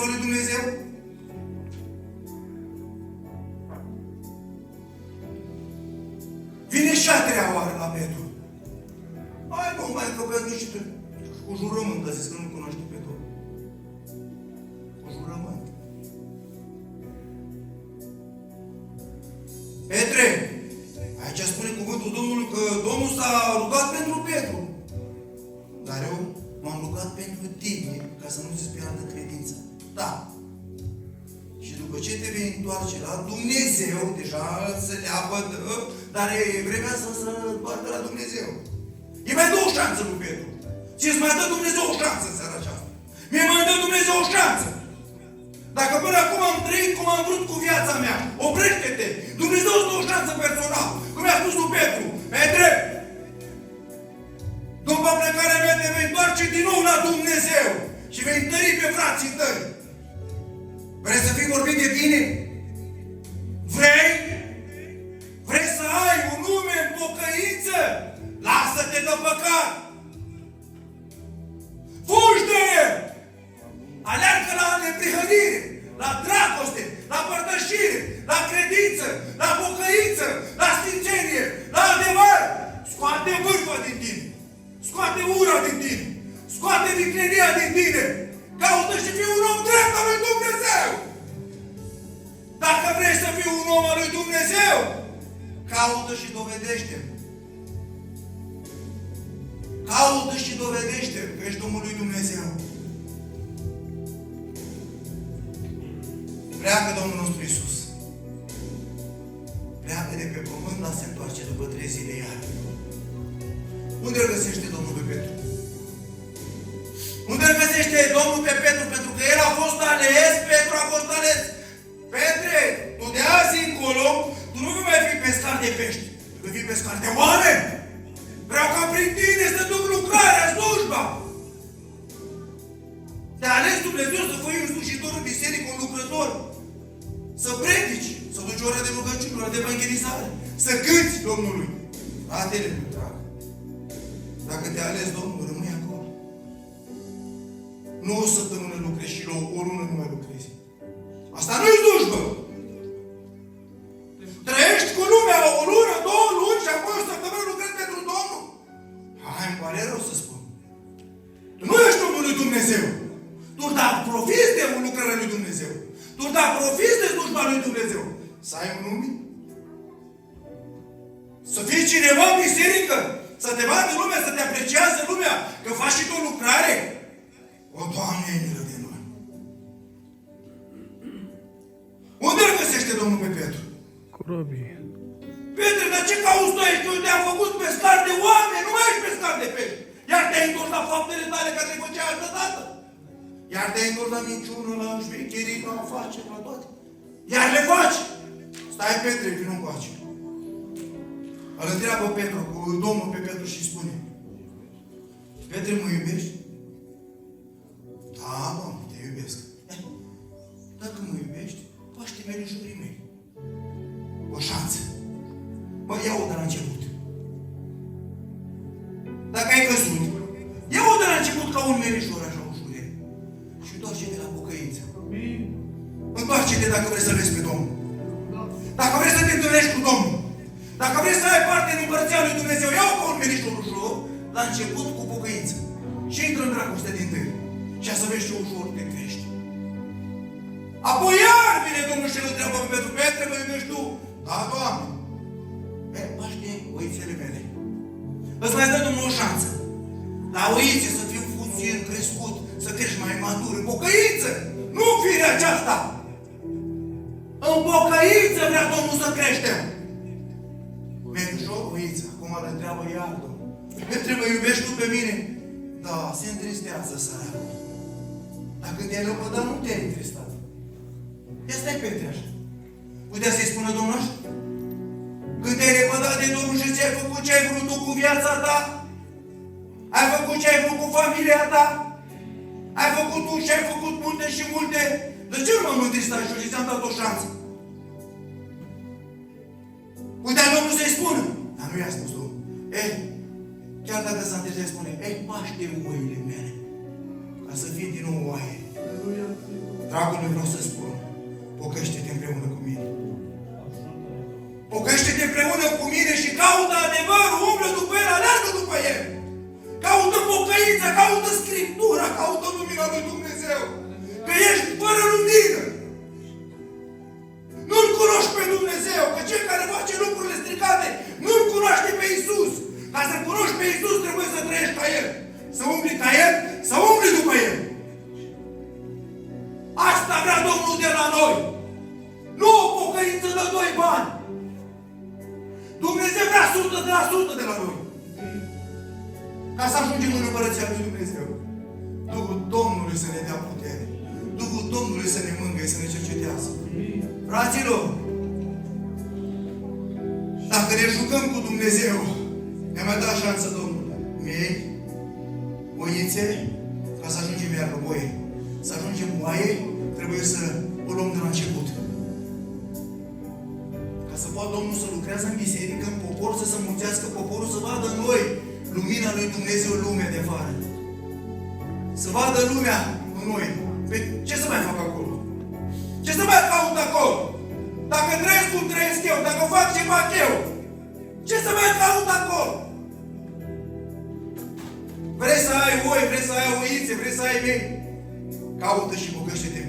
jertfa lui Dumnezeu? Vine și a treia oară la Petru. Hai, bă, mai că Petru și tu. Cu jurământ, a zis că nu cunoște pe Domnul. Cu jurământ. Petre, aici spune cuvântul Domnului că Domnul s-a rugat pentru Petru. Dar eu m-am rugat pentru tine, ca să nu-ți piardă credința. Da. Și după ce te vei întoarce la Dumnezeu, deja se leapă, dar e vremea să se întoarcă la Dumnezeu. Îi mai dă o șansă lui Petru. Și îți mai dă Dumnezeu o șansă în seara aceasta. Mie mai dă Dumnezeu o șansă. Dacă până acum am trăit cum am vrut cu viața mea, oprește-te. Dumnezeu îți dă o șansă personală. Cum i-a spus lui Petru. Petre, după plecarea mea te vei întoarce din nou la Dumnezeu. Și vei întări pe frații tăi. Vrei să fii vorbit de tine? Vrei? Vrei să ai un nume în pocăință? Lasă-te de păcat! Fugi de el! Aleargă la neprihănire, la dragoste, la părtășire, la credință, la pocăință, la sfințenie, la adevăr! Scoate vârfa din tine! Scoate ura din tine! Scoate viclenia din tine! Caută și fii un om drept al lui Dumnezeu! Dacă vrei să fii un om al lui Dumnezeu, caută și dovedește-l. Caută și dovedește-l că ești omul lui Dumnezeu. Pleacă Domnul nostru Iisus. Pleacă de pe pământ, dar se întoarce după 3 zile iar. Unde îl găsește Domnul pe Petru? Unde îl găsește Domnul pe Petru? Pentru că el a fost ales, Petru a fost ales. Petre, tu de azi încolo, tu nu vei mai fi pescar de pești, tu vei fi pescar de oameni. Vreau ca prin tine să duc lucrarea, slujba. Te-a ales Dumnezeu să fii un slujitor în biserică, un lucrător. Să predici, să duci ora de rugăciune, ora de evangelizare. Să cânti Domnului. Fratele meu drag, dacă te-a ales Domnul, rămâi acolo. Nu o săptămână lucrezi și o lună nu mai lucrezi. Asta nu-i slujbă. Trăiești cu lumea o lună, 2 luni și apoi o săptămână lucrezi pentru Domnul. Hai, îmi pare rău să spun. Tu nu ești omul lui Dumnezeu. Tu da profiți de lucrarea lui Dumnezeu. Tu da profiți de slujba lui Dumnezeu. Să ai un nume? Să fii cineva în biserică? Să te vadă lumea, să te apreciază lumea, că faci și tu lucrare? O, Doamne, e milă de noi. Unde îl găsește Domnul pe Petru? Corobie. Petre, dar ce cauți tu aici? Eu te-am făcut pescar de oameni, nu mai ești pescar de pești. Iar te-ai întors la faptele tale care le făceai altă dată. Iar te-ai întors la minciună, la șmecherii, la afaceri, la toate. Iar le faci. Stai, Petre, vină încoace. Îl întreabă Petru, Domnul pe Petru și spune: Petre, mă iubești? Da, Doamne, te iubesc. Dacă mă iubești, paște merișorii mei. O șansă. Bă, ia-o de la început. Dacă ai căzut, ia-o de la început ca un merișor, așa ușuret. Și întoarce-te la pocăință. Întoarce-te dacă vrei să vezi pe Domnul. Dacă vrei să te întâlnești cu Domnul. Dacă vrei să ai parte din împărăția lui Dumnezeu, ia-o ca un merișor ușor, la început cu pocăință. Și intră în dragoste din tâi. Și să vezi ce ușor te crești. Apoi iar vine Domnul și îl întreabă pe Petru: Petre, mă iubești tu? Da, Doamne. Paște oițele mele. Îți mai dă Domnul o șansă. La oițe să fii puțin crescut, să crești mai matur, în pocăință. Nu în firea aceasta. În pocăință vrea Domnul să creștem. Mergi o oiță. Acum îl întreabă iar Domnul: Petre, mă iubești tu pe mine? Da, se întristează săracul. Dar când te-ai lepădat, nu te-ai întristat. Ia stai, Petre, așa. Putea să-i spună Domnul așa? Când te-ai lepădat de Domnul și ți-ai făcut ce ai vrut tu cu viața ta? Ai făcut ce ai vrut cu familia ta? Ai făcut tu și ai făcut multe și multe? De ce nu m-am întristat și eu și ți-am dat o șansă? Putea Domnul să-i spună. Dar nu i-a spus Domnul. Chiar dacă s-a întâlnit, spune: paște oile mele, ca să fie din nou oaie. Dragul meu, vreau să spun, pocăște-te împreună cu mine. Pocăște-te împreună cu mine și caută adevărul, umblă după el, aleargă după el. Caută pocăința, caută Scriptura, caută lumina lui Dumnezeu. Că ești fără lumină. Nu-L cunoști pe Dumnezeu, că cel care face lucrurile stricate nu-L cunoaște pe Iisus. Ca să cunoști pe Iisus trebuie să trăiești ca El. Să umbli ca El, să umbli după El. Asta vrea Domnul de la noi. Nu o pocăință de 2 bani. Dumnezeu vrea 100% de la noi. Ca să ajungem în Împărăția lui Dumnezeu. Duhul Domnului să ne dea putere. Duhul Domnului să ne mângâie, să ne cercetează. Fraților, dacă ne jucăm cu Dumnezeu, ne-a mai dat șansă Domnul. Miei, oițe, ca să ajungem iar oie. Să ajungem oaie, trebuie să o luăm de la început. Ca să poată Domnul să lucrează în biserică, în popor, să se mulțească poporul, să vadă în noi lumina lui Dumnezeu, lumea de afară. Să vadă lumea în noi. Pe ce să mai fac acolo? Ce să mai caut acolo? Dacă trăiesc cum trăiesc eu, dacă fac ce fac eu, ce să mai caut acolo? Vrei să ai oi, vrei să ai oițe, vrei să ai mei? Caută și pocăște-te